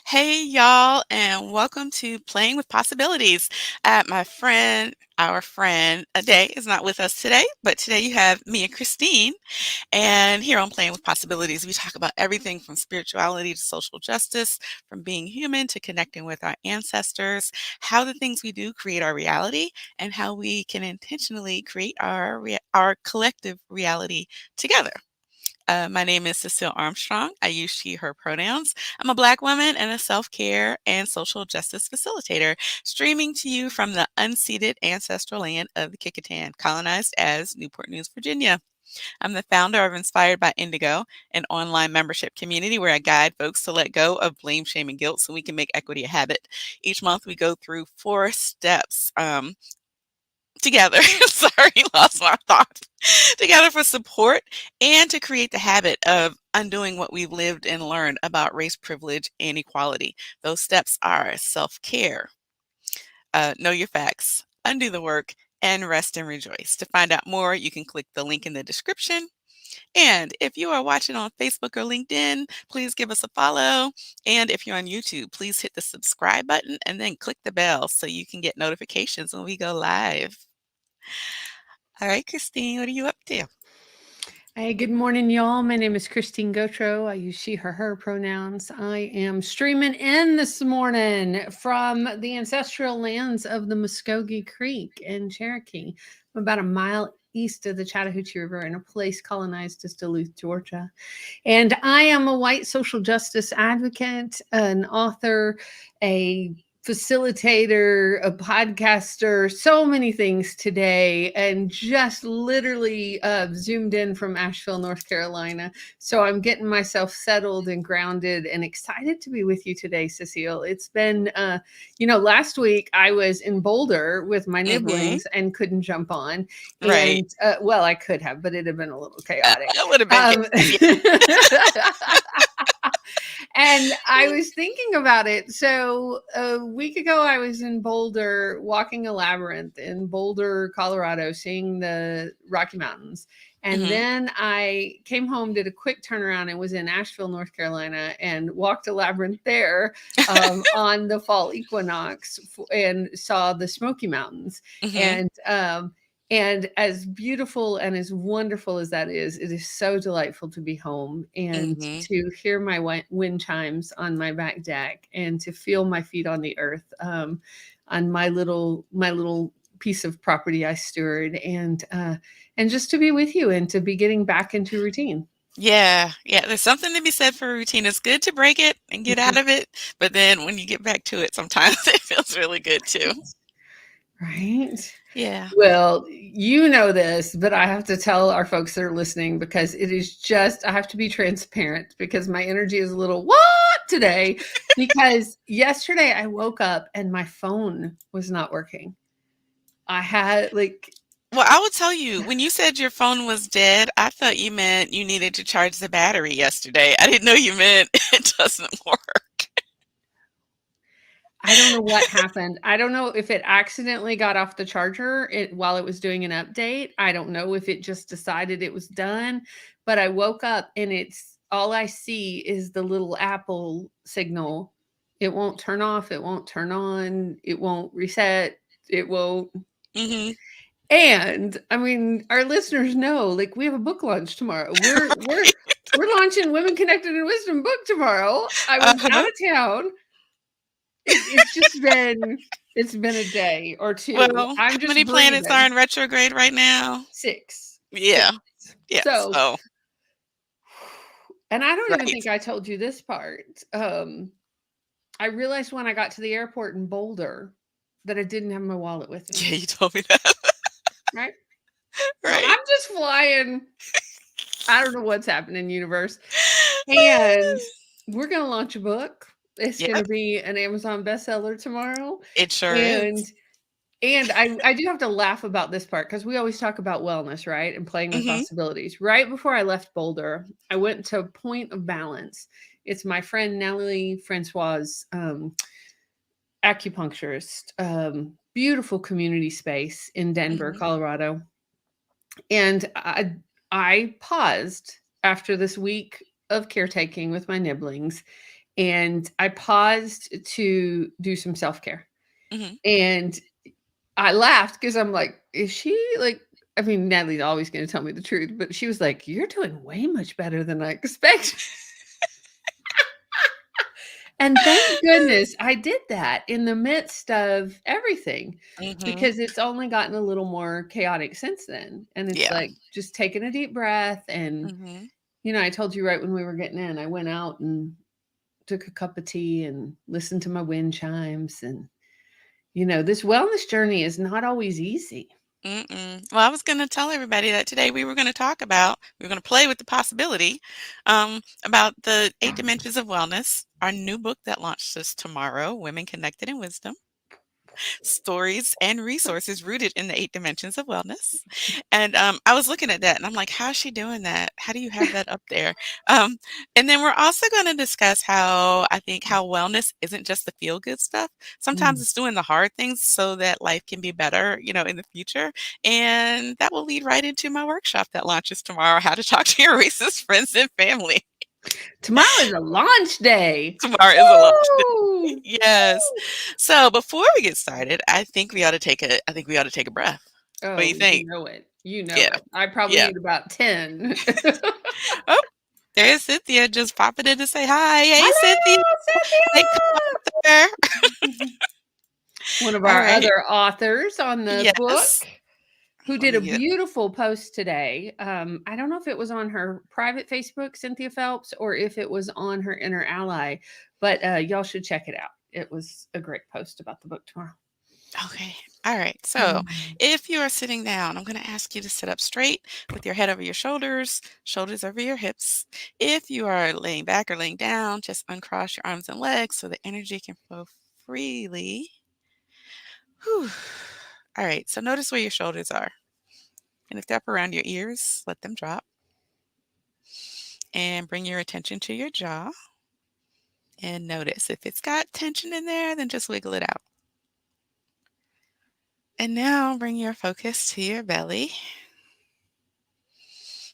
Hey, y'all, and welcome to Playing with Possibilities. Our friend Ade is not with us today, but today you have me and Christine. And here on Playing with Possibilities, we talk about everything from spirituality to social justice, from being human to connecting with our ancestors, how the things we do create our reality, and how we can intentionally create our collective reality together. My name is Cecile Armstrong. I use she, her pronouns. I'm a Black woman and a self care and social justice facilitator, streaming to you from the unceded ancestral land of the Kickitan, colonized as Newport News, Virginia. I'm the founder of Inspired by Indigo, an online membership community where I guide folks to let go of blame, shame, and guilt so we can make equity a habit. Each month, we go through 4 steps. Together, sorry, lost my thought. Together for support and to create the habit of undoing what we've lived and learned about race, privilege, and equality. Those steps are self care, know your facts, undo the work, and rest and rejoice. To find out more, you can click the link in the description. And if you are watching on Facebook or LinkedIn, please give us a follow. And if you're on YouTube, please hit the subscribe button and then click the bell so you can get notifications when we go live. All right, Christine, what are you up to? Hey, good morning, y'all. My name is Christine Gautreaux. I use she, her pronouns. I am streaming in this morning from the ancestral lands of the Muskogee Creek in Cherokee. I'm about a mile east of the Chattahoochee River in a place colonized as Duluth, Georgia. And I am a white social justice advocate, an author, a facilitator, a podcaster, so many things today, and just literally zoomed in from Asheville, North Carolina. So I'm getting myself settled and grounded and excited to be with you today, Cecile. It's been, last week I was in Boulder with my Mhm. nibblings and couldn't jump on. Right. And well, I could have, but it'd have been a little chaotic. That would have been Um, yeah. and I was thinking about it. So a week ago, I was in Boulder walking a labyrinth in Boulder, Colorado, seeing the Rocky Mountains. And Mhm. then I came home, did a quick turnaround, and was in Asheville, North Carolina, and walked a labyrinth there on the fall equinox and saw the Smoky Mountains. Mhm. And as beautiful and as wonderful as that is, it is so delightful to be home and Mhm. to hear my wind chimes on my back deck and to feel my feet on the earth on my little piece of property I steward and just to be with you and to be getting back into routine. Yeah, yeah, there's something to be said for routine. It's good to break it and get out Mhm. of it, but then when you get back to it, sometimes it feels really good too. Right. Yeah. Well, you know this, but I have to tell our folks that are listening because it is just, I have to be transparent because my energy is a little what today. Because yesterday I woke up and my phone was not working. I had like, Well, I will tell you, when you said your phone was dead, I thought you meant you needed to charge the battery yesterday. I didn't know you meant it doesn't work. I don't know what happened. I don't know if it accidentally got off the charger while it was doing an update. I don't know if it just decided it was done, but I woke up and it's all I see is the little Apple signal. It won't turn off, it won't turn on, it won't reset, it won't. Mhm. And I mean, our listeners know like we have a book launch tomorrow. We're launching Women Connected in Wisdom book tomorrow. I was out Uh-huh. of town. It's been a day or two. Well, I'm how just many planets are breathing. in retrograde right now? 6. 6. Yeah. Yeah, So, so and I don't even right. think I told you this part. I realized when I got to the airport in Boulder that I didn't have my wallet with me, Yeah, you told me that. right? So Right. I'm just flying. I don't know what's happening, universe. And we're going to launch a book. It's going Yep, to be an Amazon bestseller tomorrow. it sure And is. I do have to laugh about this part because we always talk about wellness, right? And playing with Mhm. possibilities. Right before I left Boulder, I went to Point of Balance. It's my friend Nellie Francois, acupuncturist, beautiful community space in Denver, Mhm. Colorado. And I paused after this week of caretaking with my nibblings and I paused to do some self-care. Mhm. And I laughed because I'm like, is she like, I mean, Natalie's always going to tell me the truth, but she was like, you're doing way much better than I expected. And thank goodness I did that in the midst of everything, Mhm. because it's only gotten a little more chaotic since then. And it's Yeah. like just taking a deep breath. And, Mhm. I told you right when we were getting in, I went out and took a cup of tea and listened to my wind chimes. And, this wellness journey is not always easy. Mm-mm. Well, I was gonna tell everybody that today we were gonna play with the possibility, about the 8 dimensions of wellness, our new book that launches tomorrow, Women Connected in Wisdom. Stories and resources rooted in the 8 dimensions of wellness. And, I was looking at that and I'm like, "How's she doing that? How do you have that up there?" Um, and then we're also gonna discuss how I think how wellness isn't just the feel good stuff. Sometimes Mm. it's doing the hard things so that life can be better, in the future. And that will lead right into my workshop that launches tomorrow, How to Talk to Your Racist Friends and Family. Tomorrow is a launch day. Tomorrow is a launch day. Woo! Yes. So before we get started, I think we ought to take a breath. What do you Oh, you think? know it. You know Yeah. it. I probably Yeah. need about 10. Oh, there's Cynthia just popping in to say hi. Hey, Cynthia. Hello, Hey, co-author. Cynthia! One of All our right. other authors on the book, Yes. who Let did me a get beautiful post today. I don't know if it was on her private Facebook, Cynthia Phelps, or if it was on her Inner Ally, but y'all should check it out. It was a great post about the book tomorrow. okay. All right. So Mm. if you are sitting down, I'm going to ask you to sit up straight with your head over your shoulders, shoulders over your hips. If you are laying back or laying down, just uncross your arms and legs so the energy can flow freely. Whew. All right. So notice where your shoulders are. And if they're up around your ears, let them drop. And bring your attention to your jaw. And notice if it's got tension in there, then just wiggle it out. And now bring your focus to your belly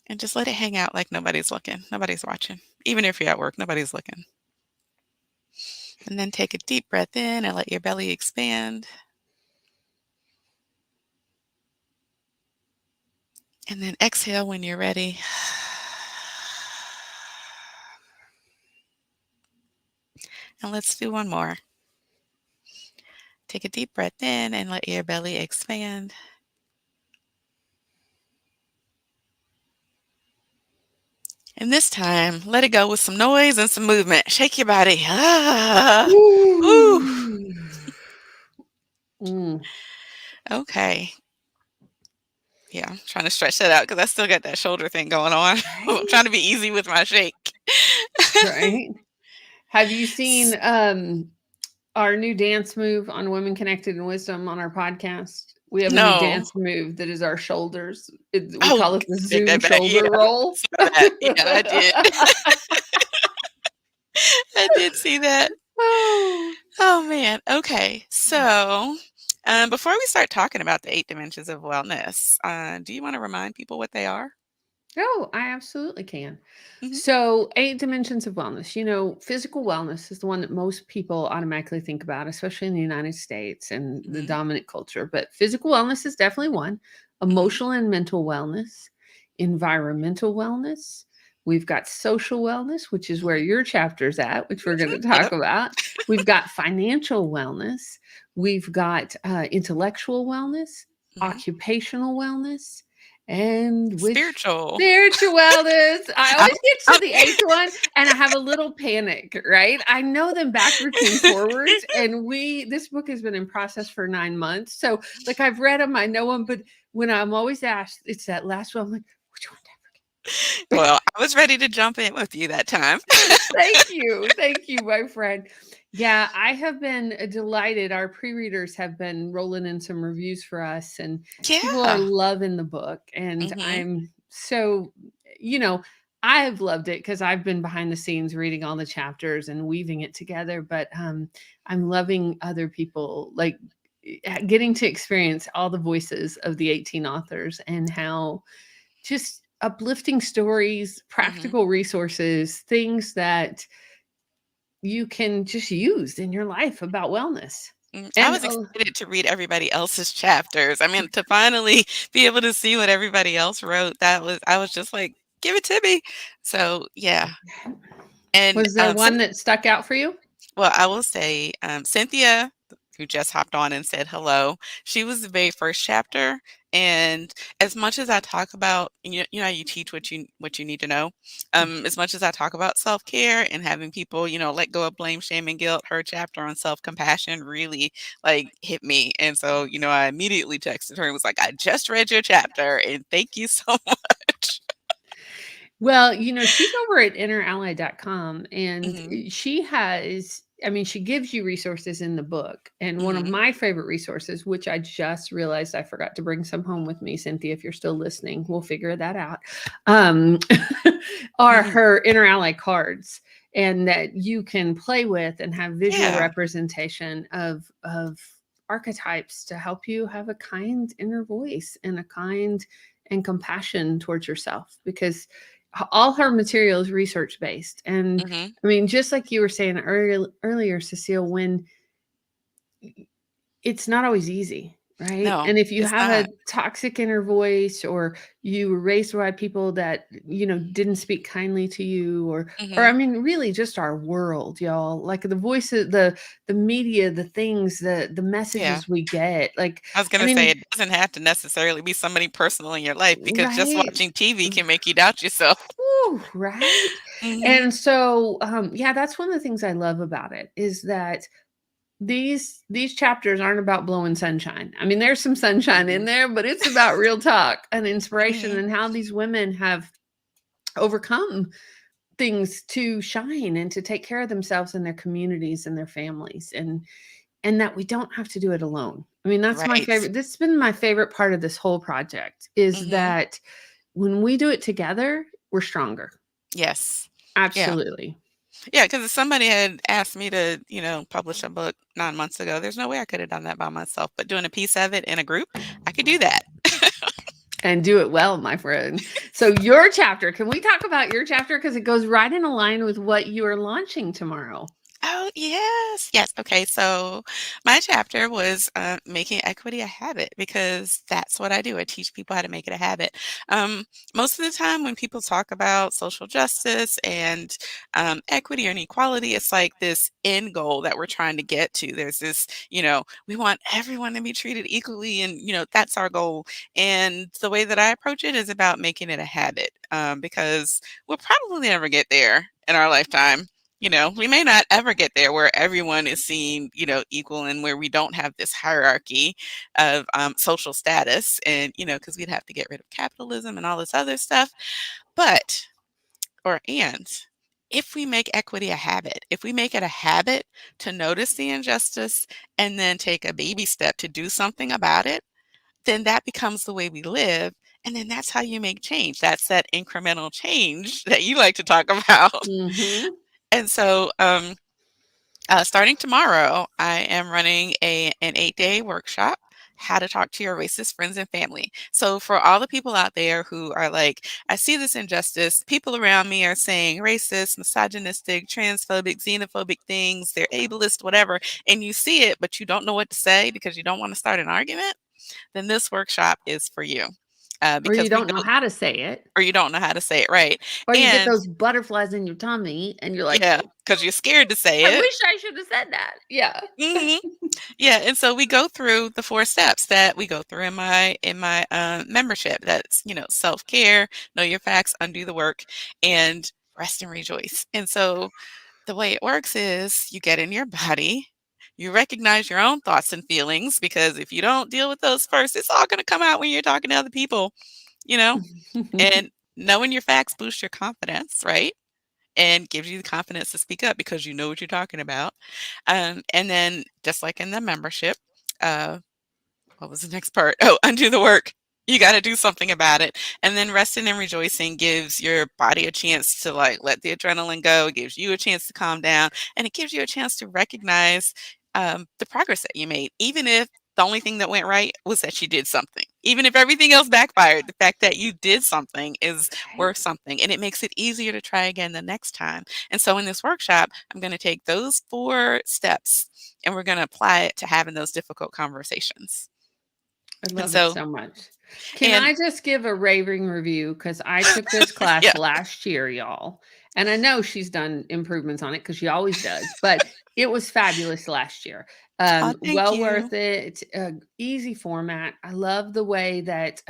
and just let it hang out like nobody's looking, nobody's watching. Even if you're at work, nobody's looking. And then take a deep breath in and let your belly expand. And then exhale when you're ready. And let's do one more. Take a deep breath in and let your belly expand. And this time, let it go with some noise and some movement. Shake your body. Ah, woo. Ooh. Mm, Okay. Yeah, I'm trying to stretch that out because I still got that shoulder thing going on. I'm right? trying to be easy with my shake. Right. Have you seen S- our new dance move on Women Connected in Wisdom on our podcast? We have a new no. dance move that is our shoulders. We Oh, call it the take Zoom that back. Yeah, shoulder I roll. saw that. Yeah, I did. I did see that. Oh. Oh man. Okay. So, before we start talking about the 8 dimensions of wellness, do you want to remind people what they are? Oh, I absolutely can. Hmm. So, 8 dimensions of wellness. Physical wellness is the one that most people automatically think about, especially in the United States and the Hmm. dominant culture. But physical wellness is definitely one. Hmm. Emotional and mental wellness, environmental wellness. We've got social wellness, which is where Hmm. your chapter's at, which we're going Hmm. to talk Yep. about. We've got financial wellness. We've got intellectual wellness, Hmm. occupational wellness, and which Spiritual. spiritual wellness. I I, always get to I, the eighth one and I have a little panic, right? I know them backwards and forwards. And this book has been in process for 9 months. So, like, I've read them, I know them, but when I'm always asked, it's that last one, I'm like, which one did I well, I was ready to jump in with you that time. forget? Thank you. Thank you, my friend. Yeah, I have been delighted. Our pre-readers have been rolling in some reviews for us, and people are Yeah. loving the book. And Hmm. I'm so, you know, I've loved it because I've been behind the scenes reading all the chapters and weaving it together. But I'm loving other people, like getting to experience all the voices of the 18 authors and how just uplifting stories, Hmm. practical resources, things that you can just use in your life about wellness. I And was excited to read everybody else's chapters. I mean, to finally be able to see what everybody else wrote, that was I was just like, "Give it to me." So, yeah. And, was there Cyn one that stuck out for you? well, I will say, Cynthia, who just hopped on and said hello, she was the very first chapter, and as much as I talk about how you teach what you need to know, as much as I talk about self-care and having people, let go of blame, shame, and guilt, her chapter on self-compassion really, like, hit me, and so, I immediately texted her and was like, "I just read your chapter, and thank you so much." Well, she's over at innerally.com, and Mhm, she has, I mean, she gives you resources in the book. And one of mhm, my favorite resources, which I just realized I forgot to bring some home with me, Cynthia, if you're still listening, we'll figure that out. Um, are mhm. her inner ally cards, and that you can play with and have visual Yeah, representation of archetypes to help you have a kind inner voice and a kind and compassion towards yourself, because all her material is research based. And mhm. I mean, just like you were saying earlier, Cecile, when it's not always easy, right? No, And if you it's have a not. toxic inner voice, or you were raised by people that, didn't speak kindly to you, or I Mhm. mean, really just our world, y'all, like the voices, the media, the things, the Yeah. messages we get, like, I was I gonna say mean, it doesn't have to necessarily be somebody personal in your life because just right. watching TV can make you doubt yourself. Whew, right? Mhm, And so, yeah, that's one of the things I love about it, is that these chapters aren't about blowing sunshine. I mean, there's some sunshine in mhm, there, but it's about real talk and inspiration, mhm. and how these women have overcome things to shine and to take care of themselves and their communities and their families, and that we don't have to do it alone. I mean, that's my Right. favorite. This has been my favorite part of this whole project, is Mhm. that when we do it together, we're stronger. Yes. Yeah. Absolutely. Yeah. Because if somebody had asked me to, publish a book 9 months ago, there's no way I could have done that by myself, but doing a piece of it in a group, I could do that. And do it well, my friend. So your chapter, can we talk about your chapter? Because it goes right in line with what you are launching tomorrow. Oh, yes. Yes. Okay. So my chapter was making equity a habit because that's what I do. I teach people how to make it a habit. Um, Most of the time, when people talk about social justice and equity or inequality, it's like this end goal that we're trying to get to. There's this, we want everyone to be treated equally, and, that's our goal. And the way that I approach it is about making it a habit because we'll probably never get there in our lifetime. We may not ever get there where everyone is seen, equal, and where we don't have this hierarchy of social status, and, because we'd have to get rid of capitalism and all this other stuff. But, and if we make equity a habit, if we make it a habit to notice the injustice and then take a baby step to do something about it, then that becomes the way we live. And then that's how you make change. That's that incremental change that you like to talk about. Mm-hmm. And so, starting tomorrow, I am running an 8-day workshop, how to talk to your racist friends and family. So for all the people out there who are like, I see this injustice, people around me are saying racist, misogynistic, transphobic, xenophobic things, they're ableist, whatever, and you see it, but you don't know what to say because you don't want to start an argument, then this workshop is for you. Or you Because we don't know go, how to say it, or you don't know how to say it right. or you get And those butterflies in your tummy, and you're like, yeah, because you're scared to I say it. wish I should have said that. Yeah. Mhm. Yeah, and so we go through the 4 steps that we go through in my membership. That's, self-care, know your facts, undo the work, and rest and rejoice. And so the way it works is you get in your body, you recognize your own thoughts and feelings, because if you don't deal with those first, it's all gonna come out when you're talking to other people, you know? And knowing your facts boosts your confidence, right? And gives you the confidence to speak up because you know what you're talking about. And then just like in the membership, uh, what was the next part? Oh, undo the work. You got to do something about it. And then resting and rejoicing gives your body a chance to like let the adrenaline go. It gives you a chance to calm down, and it gives you a chance to recognize the progress that you made, even if the only thing that went right was that you did something. Even if everything else backfired, the fact that you did something is Right. worth something, and it makes it easier to try again the next time. And so in this workshop, I'm going to take those 4 steps and we're going to apply it to having those difficult conversations. I And love it so, so much. Can and I just give a raving review? Because I took this yeah. class last year, y'all. And I know she's done improvements on it because she always does, but it was fabulous last year. Oh, thank Well you. worth it. Easy format. I love the way that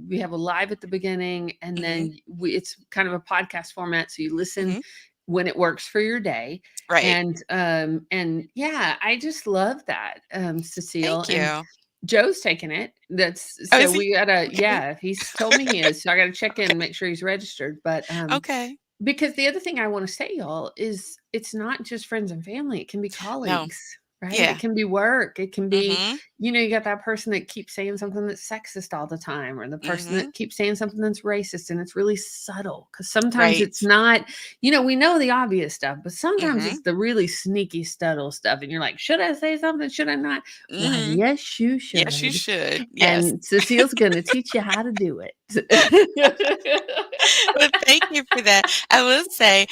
we have a live at the beginning and Hmm. then it's kind of a podcast format. So you listen Hmm. when it works for your day. Right. And yeah, I just love that, Cecile. Thank And you. Joe's taking it. That's Oh, so is he? we gotta Okay. yeah, he's told me he is. So I gotta check in and Okay. make sure he's registered. But Okay. because the other thing I want to say, y'all, is it's not just friends and family, it can be No. colleagues, right? It Yeah. can be work, it can be, Hmm. you got that person that keeps saying something that's sexist all the time, or the person Hmm. that keeps saying something that's racist, and it's really subtle because sometimes Right. it's not, we know the obvious stuff, but sometimes Hmm. it's the really sneaky, subtle stuff, and you're like, should I say something? Should I not? Why, Hmm. yes, you Yes, you should. should. Yes. And Cecile's gonna teach you how to do it. Well, thank you for that. I will say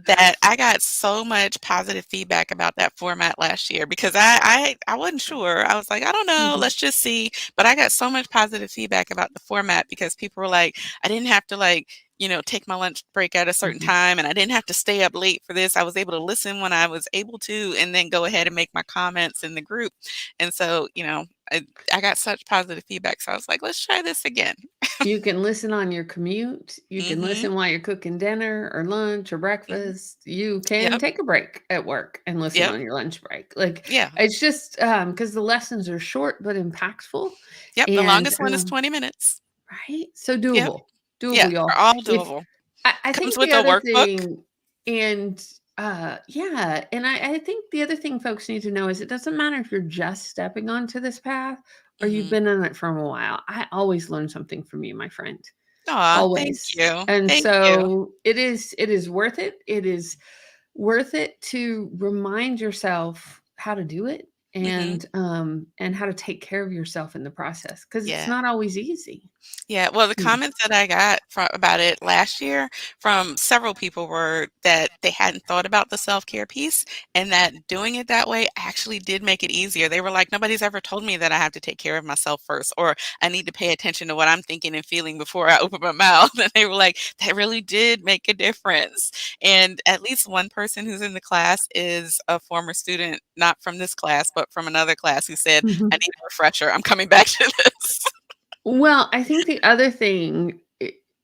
that I got so much positive feedback about that format last year because I wasn't sure. I was like, I don't know, Mhm, let's just see. But I got so much positive feedback about the format because people were like, I didn't have to take my lunch break at a certain mhm. time and I didn't have to stay up late for this. I was able to listen when I was able to and then go ahead and make my comments in the group. And so, I got such positive feedback. So I was like, let's try this again. You can listen on your commute, you can Mhm. listen while you're cooking dinner or lunch or Mhm. breakfast, you can Yep. take a break at work and listen Yep. on your lunch break. Like, Yeah. it's just, because the lessons are short but impactful Yep, the and, longest one is 20 minutes. right? So Yep. doable. Yeah, Doable, they're y'all. all If doable. I Comes think with the a other workbook. thing and, yeah, and I think the other thing folks need to know is it doesn't matter if you're just stepping onto this path or you've Mhm. been in it for a while. I always learn something from you, my friend. Aw, thank Always. you. And Thank you. so it is worth it. It is worth it to remind yourself how to do it Mhm. and how to take care of yourself in the process because it's Yeah. not always easy. Yeah, well, the Mm. comments that I got about it last year from several people were that they hadn't thought about the self-care piece and that doing it that way actually did make it easier. They were like, nobody's ever told me that I have to take care of myself first, or I need to pay attention to what I'm thinking and feeling before I open my mouth. And they were like, that really did make a difference. And at least one person who's in the class is a former student, not from this class, but from another class, who said, I Mhm. need a refresher. I'm coming back to this. Well, I think the other thing,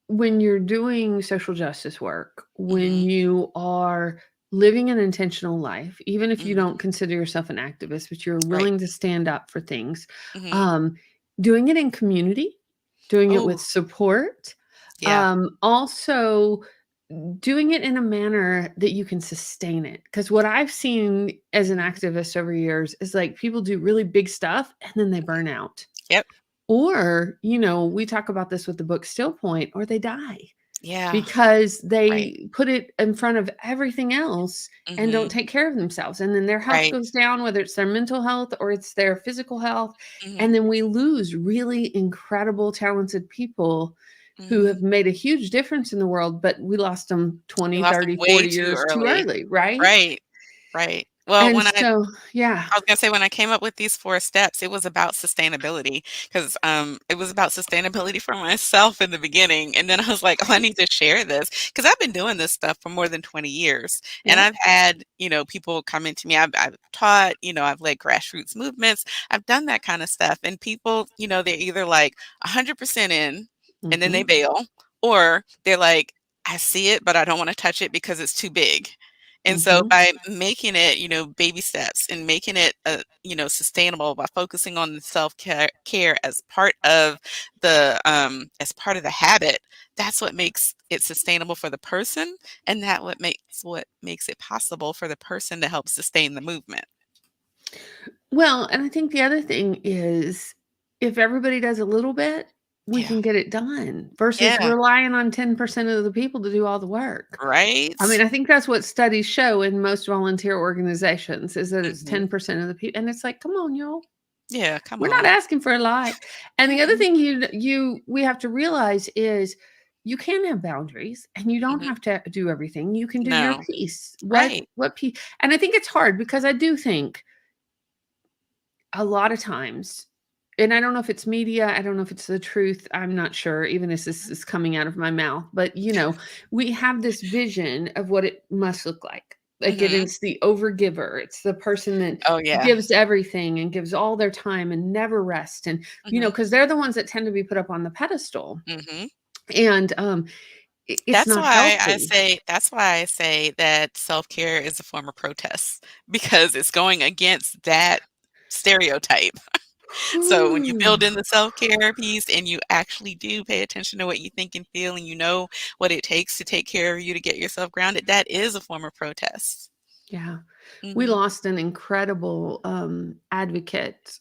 when you're doing social justice work, when Hmm. you are living an intentional life, even if you don't Hmm. consider yourself an activist, but you're Right. willing to stand up for things, Mhm. um, doing it in community, doing it with Oh, support, yeah. also doing it in a manner that you can sustain it. Because what I've seen as an activist over years is like people do really big stuff and then they burn out. Yep. Or, we talk about this with the book Still Point, or they die Yeah. because Right. they put it in front of everything else and don't Mhm. take care of themselves. And then their health Right. goes down, whether it's their mental health or it's their physical health. And Mhm. then we lose really incredible, talented people who have Mhm. made a huge difference in the world, but we lost them We 20, lost them 30, way 40 too years too early. early, right? Right. Right. Well, And when I so, yeah. I was gonna say when I came up with these 4 steps, it was about sustainability 'cause, it was about sustainability for myself in the beginning, and then I was like, "Oh, I Right. need to share this because 'cause I've been doing this stuff for more than 20 years, and Yep. I've had, people come into me. I've taught, I've led grassroots movements. I've done that kinda stuff, and people, they're either, like, 100% in, and then they Hmm. bail, or they're like, "I see it, but I don't wanna touch it because it's too big." And so Hmm. by making it, baby steps and making it, sustainable by focusing on the self care as part of the habit, that's what makes it sustainable for the person, and what makes it possible for the person to help sustain the movement. Well, and I think the other thing is if everybody does a little bit, we Yeah. can get it done versus Yeah. relying on 10% of the people to do all the work. I Right? mean, I think that's what studies show in most volunteer organizations is that it's Mhm. 10% of the people. And it's like, come on, y'all. Yeah, come We're not on. asking for a lot. And the other Mm-mm. thing we have to realize is you can have boundaries and you don't Mhm. have to do everything. You can do your No. piece. Right. What piece? And I think it's hard because I do think a lot of times, and I don't know if it's media, I don't know if it's the truth, I'm not sure, even as this is coming out of my mouth, but, we have this vision of what it must look like. Like, it Mhm. is the overgiver, it's the person that Oh, yeah. gives everything and gives all their time and never rest, and, Mhm. because they're the ones that tend to be put up on the pedestal, Mhm. and, it's not healthy. That's why I say that self-care is a form of protest because it's going against that stereotype. So when you Whew. build in the self-care piece and you actually do pay attention to what you think and feel and you know what it takes to take care of you to get yourself grounded, that is a form of protest. Yeah. We Mhm. lost an incredible advocate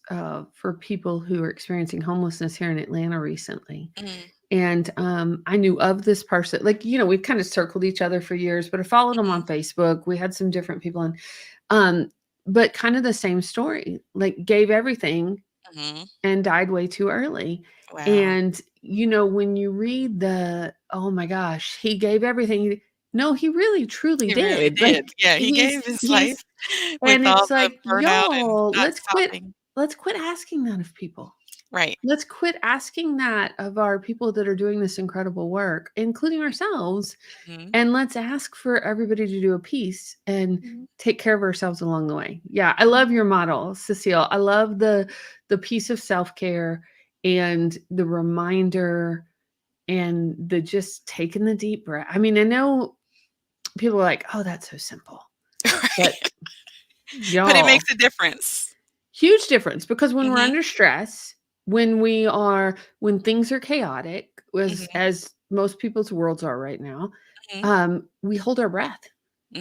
for people who are experiencing homelessness here in Atlanta recently. Mhm. And I knew of this person. Like, we've kind of circled each other for years, but I followed him Mhm. on Facebook. We had some different people on, um, but kind of the same story, like gave everything Mhm. and died way too early. Wow. And, when you read oh my gosh, he gave everything. No, he really truly He really did. did. Like, Yeah, he gave his he's life with and all it's the like, burnout and y'all, not stopping. let's quit asking that of people. Right. Let's quit asking that of our people that are doing this incredible work, including ourselves, Mhm. and let's ask for everybody to do a piece and Mhm. take care of ourselves along the way. Yeah, I Mhm. love your model, Cecile. I love the piece of self-care and the reminder and the just taking the deep breath. I mean, I know people are like, "Oh, that's so simple." But Right. But it y'all, makes a difference. huge difference because when we're Mhm. under stress, when things are chaotic, Mhm. as most people's worlds are right now, Mhm. we hold our breath.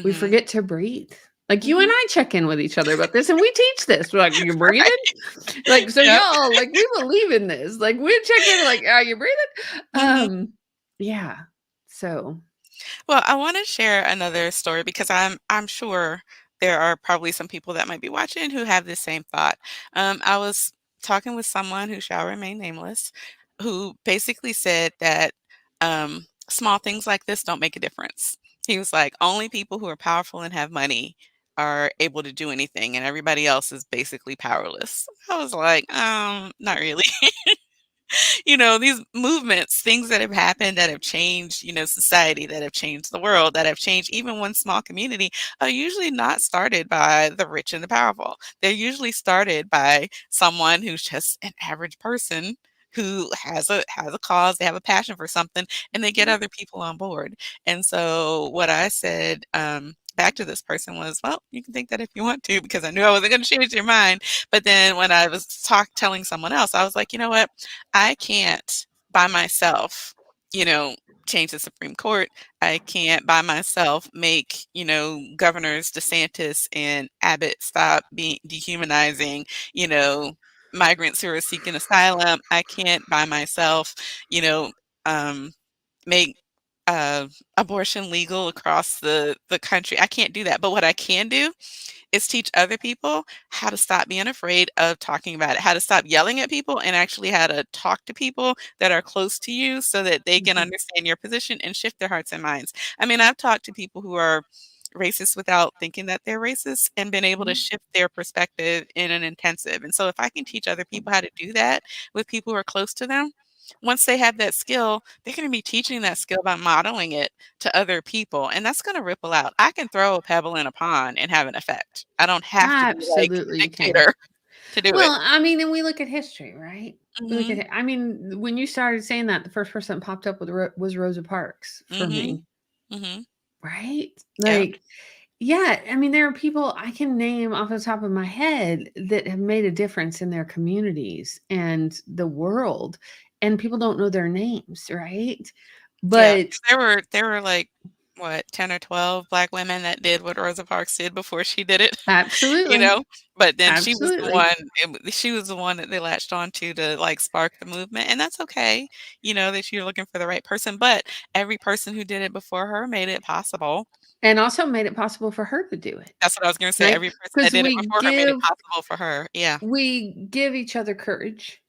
We Mhm. forget to breathe. Like you and Mhm. I check in with each other about this, and we teach this. We're like, "You breathing?" Right. Like, so Yep. y'all, like, we believe in this. Like, we check in, like, "Are you breathing?" Mhm. Yeah. So, Well, I wanna share another story because I'm sure there are probably some people that might be watching who have this same thought. I was talking with someone who shall remain nameless, who basically said that, small things like this don't make a difference. He was like, "Only people who are powerful and have money are able to do anything, and everybody else is basically powerless." I was like, not really." These movements, things that have happened that have changed, society, that have changed the world, that have changed even one small community, are usually not started by the rich and the powerful. They're usually started by someone who's just an average person who has a cause, they have a passion for something, and they get other people on board. And so what I said back to this person was, well, you can think that if you want to, because I knew I wasn't going to change your mind. But then when I was telling someone else, I was like, you know what? I can't by myself, you know, change the Supreme Court. I can't by myself make, Governors DeSantis and Abbott stop being dehumanizing, you know, migrants who are seeking asylum. I can't by myself, you know, um, make uh, abortion legal across the country. I can't do that. But what I can do is teach other people how to stop being afraid of talking about it, how to stop yelling at people, and actually how to talk to people that are close to you so that they can mhm, understand your position and shift their hearts and minds. I mean, I've talked to people who are racist without thinking that they're racist and been able to mhm, shift their perspective in an intensive. And so if I can teach other people how to do that with people who are close to them, once they have that skill, they're going to be teaching that skill by modeling it to other people, and that's gonna ripple out. I can throw a pebble in a pond and have an effect. I don't have to be like a absolutely you can. dictator to do it. Well, I mean, and we look at history, right? We look at Mhm, it. I mean, when you started saying that, the first person that popped up with was Rosa Parks for mhm, me, mhm. right? Yep, Like, yeah, I mean, there are people I can name off the top of my head that have made a difference in their communities and the world, and people don't know their names, right? yeah, But 'cause there were, like, what, 10 or 12 black women that did what Rosa Parks did before she did it, you Absolutely. know? But then Absolutely. she was the one that they latched on to, like, spark the movement, and that's okay, that you're looking for the right person, but every person who did it before her made it possible. And also made it possible for her to do it, That's what I was gonna say, right? every person that Because did it before her made it possible for her. Yeah. we give each other courage.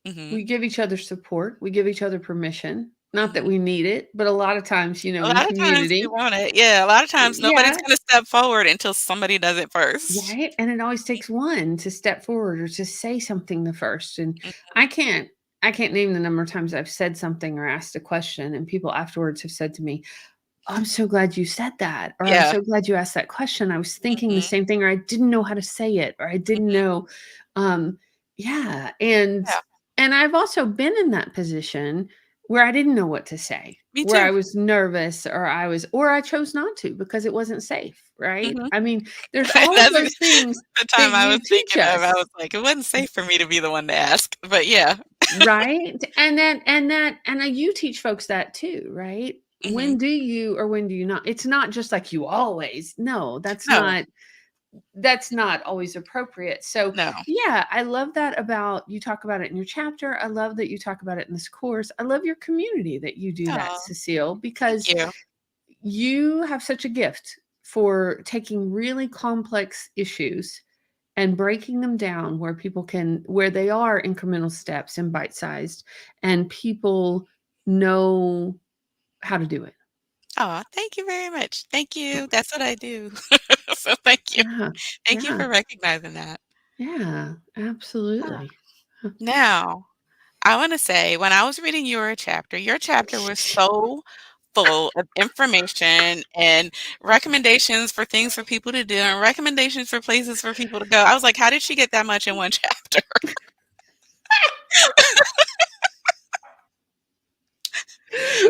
Mhm. We give each other support. We give each other permission. Not that Mhm. we need it, but a lot of times, A in lot of times we community. want it. Yeah, a lot of times nobody's Yeah, gonna step forward until somebody does it first. right? And it always takes one to step forward or to say something the first. And Mhm. I can't I can't name the number of times I've said something or asked a question and people afterwards have said to me, "Oh, I'm so glad you said that," or "I'm Yeah. so glad you asked that question. I was thinking the Mhm. same thing," or "I didn't know how to say it," or "I didn't Mhm. know." Yeah, and I've also been in that position where I didn't know what to say, Me where I too. was nervous or I chose not to because it wasn't safe, right? Mhm. I mean, there's And all of that's those things the that time I was you teach thinking of. I us. was like, "It wasn't safe for me to be the one to ask." But yeah. Right? And you teach folks that too, right? Mhm. When do you or when do you not? It's not just like you always. No, No. that's not always appropriate. So, No. yeah, I love that about you talk about it in your chapter. I love that you talk about it in this course. I love your community that you do that, Oh, Cecile, thank because you. you have such a gift for taking really complex issues and breaking them down where they are incremental steps and bite-sized and people know how to do it. Aw, thank you very much. Thank you. That's what I do. So thank you. Yeah. Thank you Yeah. for recognizing that. Yeah. Huh. Absolutely. Now, I wanna say, when I was reading your chapter was so full of information and recommendations for things for people to do and recommendations for places for people to go. I was like, "How did she get that much in one chapter?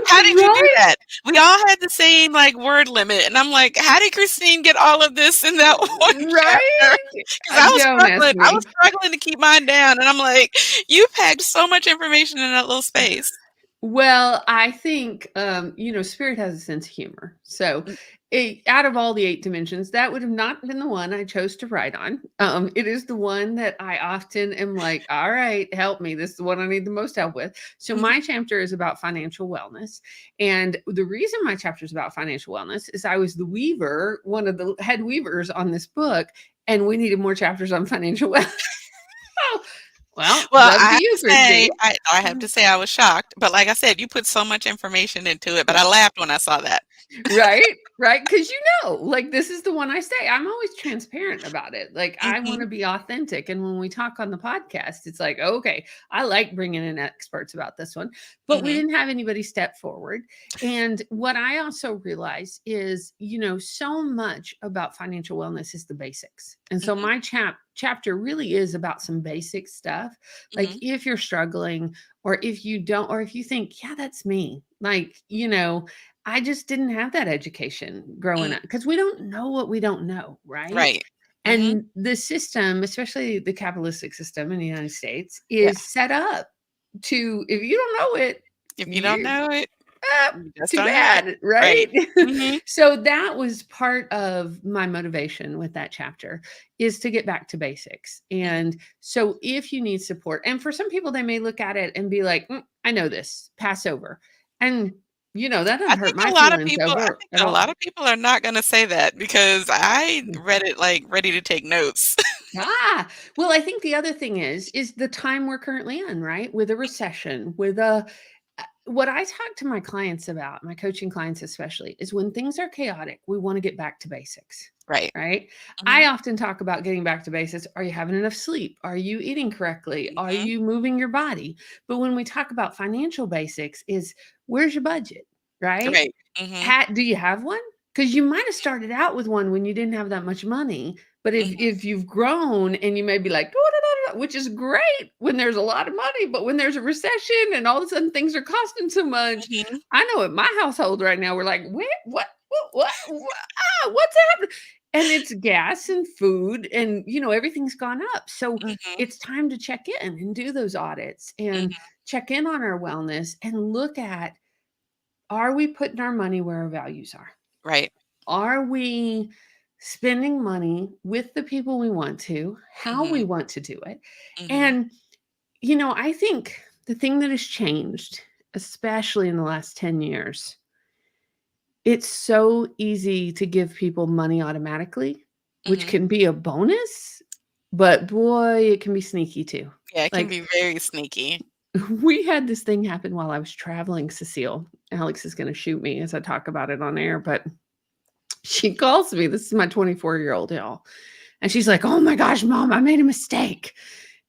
How did you do Right? that?" We all had the same, like, word limit, and I'm like, "How did Christine get all of this in that one chapter?" Right? 'Cause I was Don't ask I was me. struggling to keep mine down, and I'm like, "You packed so much information in that little space." Well, I think, spirit has a sense of humor. So, Mm, out of all the 8 dimensions, that would have not been the one I chose to write on. It is the one that I often am like, "All right, help me. This is the one I need the most help with." So, mhm, my chapter is about financial wellness. And the reason my chapter is about financial wellness is I was the weaver, one of the head weavers on this book, and we needed more chapters on financial wellness. Oh, well, well, love to you, Christine. I have to say I was shocked, but like I said, you put so much information into it, but I laughed when I saw that. Right? Right? Because like, this is the one I say. I'm always transparent about it. Like, I Mhm, wanna be authentic, and when we talk on the podcast, it's like, "Okay, I like bringing in experts about this one," but we mhm, didn't have anybody step forward, and what I also realize is, so much about financial wellness is the basics, and so mhm, my chapter really is about some basic stuff, like, mhm, if you're struggling or if you don't or if you think, "Yeah, that's me," like, I just didn't have that education growing mm, up because we don't know what we don't know, right? right. Mhm, And the system, especially the capitalistic system in the United States, yeah. is set up to if you don't know it, If you don't you know it, ah, you just too don't know it. bad, Right. right? Mhm, So that was part of my motivation with that chapter is to get back to basics. mhm. And so if you need support, and for some people, they may look at it and be like, I know this, pass over. And, that doesn't hurt my feelings I over think at a lot all. of people are not gonna say that because I read it, like, ready to take notes. Well, I think the other thing is the time we're currently in, right? With a recession, what I talk to my clients about, my coaching clients especially, is when things are chaotic, we want to get back to basics, Right. right? I Mhm, often talk about getting back to basics. Are you having enough sleep? Are you eating correctly? Are mhm, you moving your body? But when we talk about financial basics, is where's your budget, right? right. Mhm, Do you have one? Because you might have started out with one when you didn't have that much money. But if mhm, if you've grown and you may be like, "Oh, which is great when there's a lot of money, but when there's a recession and all of a sudden things are costing so much, mhm, I know at my household right now, we're like, what's happening? And it's gas and food and everything's gone up. So mhm, it's time to check in and do those audits and mhm, check in on our wellness and look at are we putting our money where our values are? Right. Are we spending money with the people we want to, how we Mhm. want to do it? Mhm. And, I think the thing that has changed, especially in the last 10 years, it's so easy to give people money automatically, which Mhm. can be a bonus, but boy, it can be sneaky too. Yeah, it can Like, be very sneaky. we had this thing happen while I was traveling, Cecile. Alex is going to shoot me as I talk about it on air, but she calls me. This is my 24-year-old, y'all. And she's like, "Oh my gosh, mom, I made a mistake."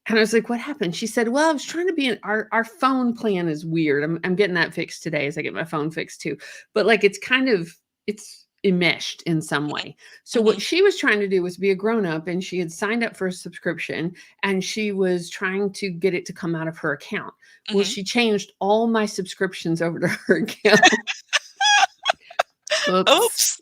And I was like, "What happened?" She said, "Well, I was trying to be our phone plan is weird. I'm getting that fixed today as I get my phone fixed too. But like it's enmeshed in some Mhm. way. So what Mhm. she was trying to do was be a grown up, and she had signed up for a subscription, and she was trying to get it to come out of her account. Well, Mhm. she changed all my subscriptions over to her account. Oops. Oops.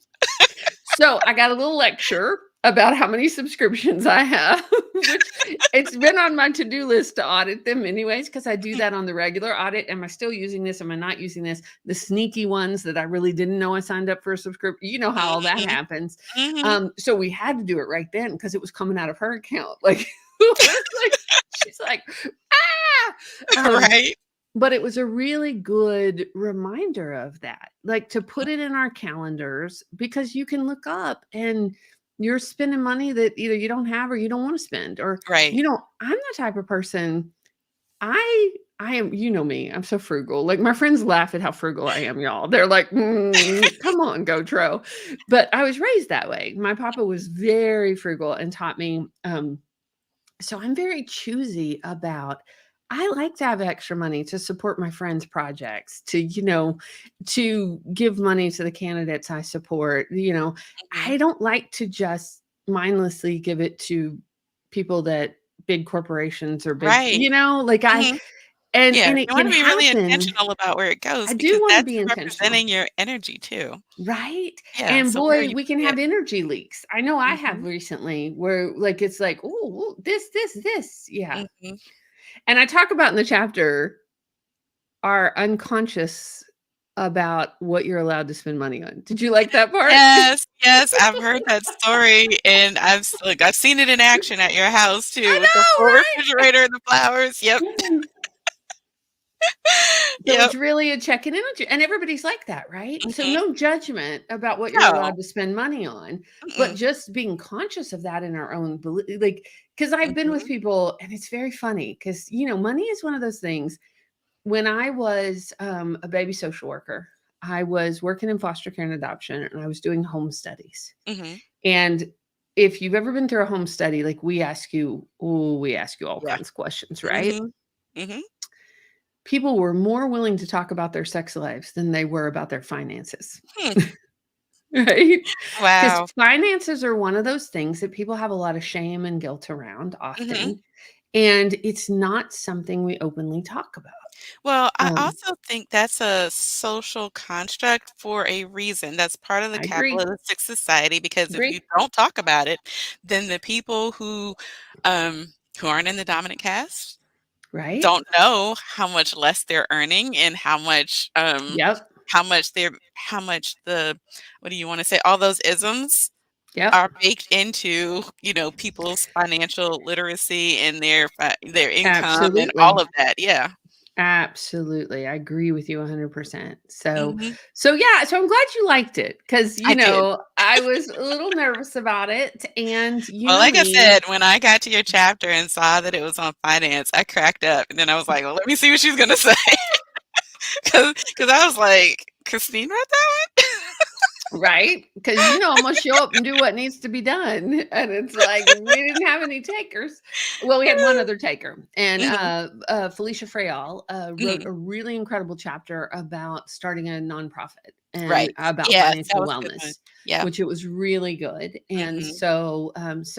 So I got a little lecture about how many subscriptions I have, which it's been on my to-do list to audit them anyways, because I do Mhm. that on the regular audit. Am I still using this? Am I not using this? The sneaky ones that I really didn't know I signed up for a subscription. You know how all that Mhm. happens. Mhm. So we had to do it right then because it was coming out of her account. Like, it was like she's like, ah. Right. But it was a really good reminder of that, like, to put it in our calendars because you can look up and you're spending money that either you don't have or you don't wanna spend, or, Right. I'm the type of person I am, me, I'm so frugal. Like, my friends laugh at how frugal I am, y'all. They're like, come on, Gautreaux." But I was raised that way. My papa was very frugal and taught me, so I'm very choosy about, I like to have extra money to support my friends' projects, to give money to the candidates I support. Mhm. I don't like to just mindlessly give it to people that big corporations or big, Right. like I Mhm. Yeah, and it you can wanna be really happen. intentional about where it goes I do because want to that's be intentional. representing your energy too. Right? Yeah, And so where boy, you we can put it. have energy leaks. I know I have Mhm. recently where like it's like, oh, this. Yeah. Mhm. And I talk about in the chapter are unconscious about what you're allowed to spend money on. Did you like that part? Yes, yes, I've heard that story, and I've seen it in action at your house too with the full I refrigerator and the flowers. Yep. know, right? So Yep. it's really a check in energy, and everybody's like that, right? So Mhm. no judgment about what you're No. allowed to spend money on, but Mm-mm. just being conscious of that in our own like, because I've been with Mhm. people, and it's very funny because money is one of those things. When I was a baby social worker, I was working in foster care and adoption, and I was doing home studies. Mhm. And if you've ever been through a home study, like we ask you all Yeah. kinds of questions, right? Mhm. Mhm. People were more willing to talk about their sex lives than they were about their finances. Hmm. Right? Because Wow. finances are one of those things that people have a lot of shame and guilt around Mhm. often. And it's not something we openly talk about. Well, I Um, also think that's a social construct for a reason. That's part of the I agree. capitalistic society because if you Agree. don't talk about it, then the people who aren't in the dominant caste Right? don't know how much less they're earning and Yep. how much the what do you wanna say? All those isms Yep. are baked into, people's financial literacy and their income and all Absolutely. of that. Yeah. Absolutely. I agree with you 100%. So Mhm. so yeah, so I'm glad you liked it because I did. I was a little nervous about it, and you Well, know like I me. said, when I got to your chapter and saw that it was on finance, I cracked up, and then I was like, "Well, let me see what she's gonna say," because I was like, "Christine wrote that one?" Right? Because I'm gonna show up and do what needs to be done. And it's like we didn't have any takers. Well, we had one other taker. And Mhm, Felicia Frayall wrote mhm. a really incredible chapter about starting a nonprofit and Right. about Yes, that financial was a good one. wellness, Yeah. which it was really good. And Mhm. so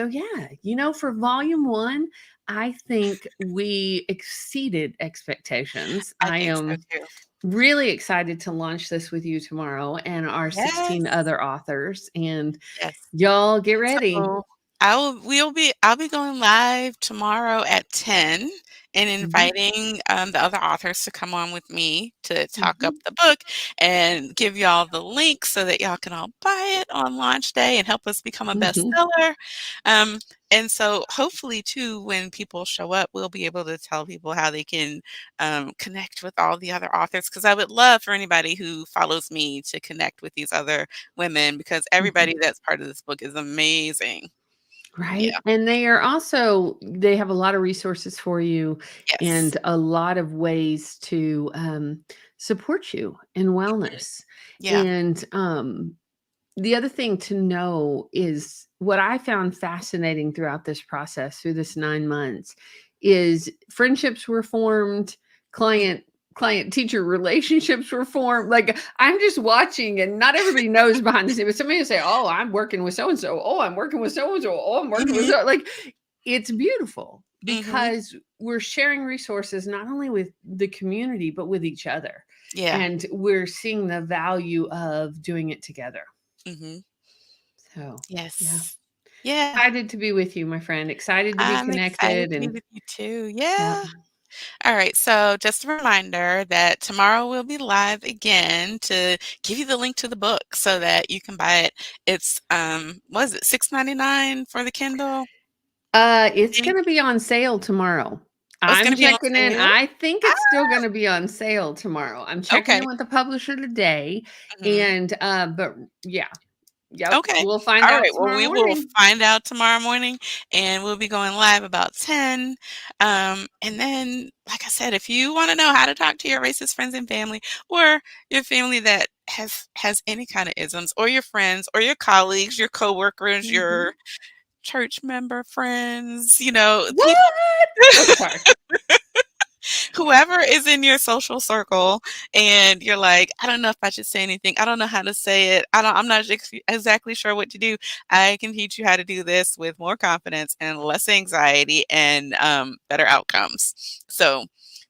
yeah, for volume one, I think we exceeded expectations. I I think so am too. really excited to launch this with you tomorrow and our 16 Yes, other authors. And yes. y'all get ready. So, I'll be going live tomorrow at 10, and Mhm. inviting, the other authors to come on with me to talk up Mhm. the book and give y'all the link so that y'all can all buy it on launch day and help us become a Mhm. bestseller. Um, and so hopefully too, when people show up, we'll be able to tell people how they can connect with all the other authors. Because I would love for anybody who follows me to connect with these other women because everybody Mhm. that's part of this book is amazing. Right, Yeah. and they have a lot of resources for you Yes. and a lot of ways to, support you in Mhm. wellness, Yeah. and, the other thing to know is what I found fascinating throughout this process, through this 9 months, is friendships were formed, Mhm. client teacher relationships were formed. Like, I'm just watching and not everybody knows behind the scenes, but somebody will say, "Oh, I'm working with so and so. Oh, I'm working with so and so. Oh, I'm working with Mhm. so," like, it's beautiful Mhm. because we're sharing resources not only with the community, but with each other. Yeah. And we're seeing the value of doing it together. Mhm. So, yeah. Yes. Yeah. Excited to be with you, my friend. Excited to be I'm excited connected to be and with you too. yeah. Yeah. All right. So just a reminder that tomorrow we'll be live again to give you the link to the book so that you can buy it. It's what is it, 6.99 for the Kindle? I It's think. gonna be on sale tomorrow. Oh, it's I'm gonna be on checking in. sale? I think Ah, it's still gonna be on sale tomorrow. I'm checking okay. in with the publisher today Mhm. and, but yeah. Yep, Okay. we'll find All out right. Well, tomorrow we will morning. find out tomorrow morning, and we'll be going live about 10. And then, like I said, if you want to know how to talk to your racist friends and family, or your family that has any kind of isms, or your friends, or your colleagues, your coworkers, Mhm. your church member friends, you know, people. What? Oh, sorry. Whoever is in your social circle and you're like, "I don't know if I should say anything. I don't know how to say it. I'm not exactly sure what to do." I can teach you how to do this with more confidence and less anxiety and, better outcomes. So,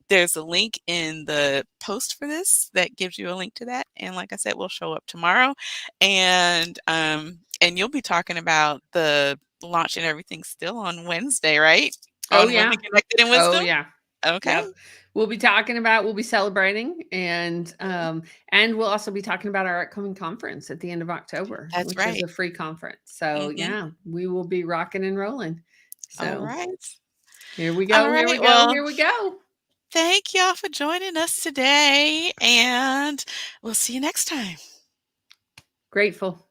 there's a link in the post for this that gives you a link to that, and like I said, we'll show up tomorrow, and you'll be talking about the launch and everything still on Wednesday, right? Oh, On yeah. Women Connected in Oh, Wisdom? yeah. Okay. Yep. We'll be celebrating and we'll also be talking about our upcoming conference at the end of October, That's which is right. a free conference. So, Mhm. yeah, we will be rocking and rolling. All So, right. here we All go, here we right. go, Well, here we go. thank y'all for joining us today, and we'll see you next time. Grateful.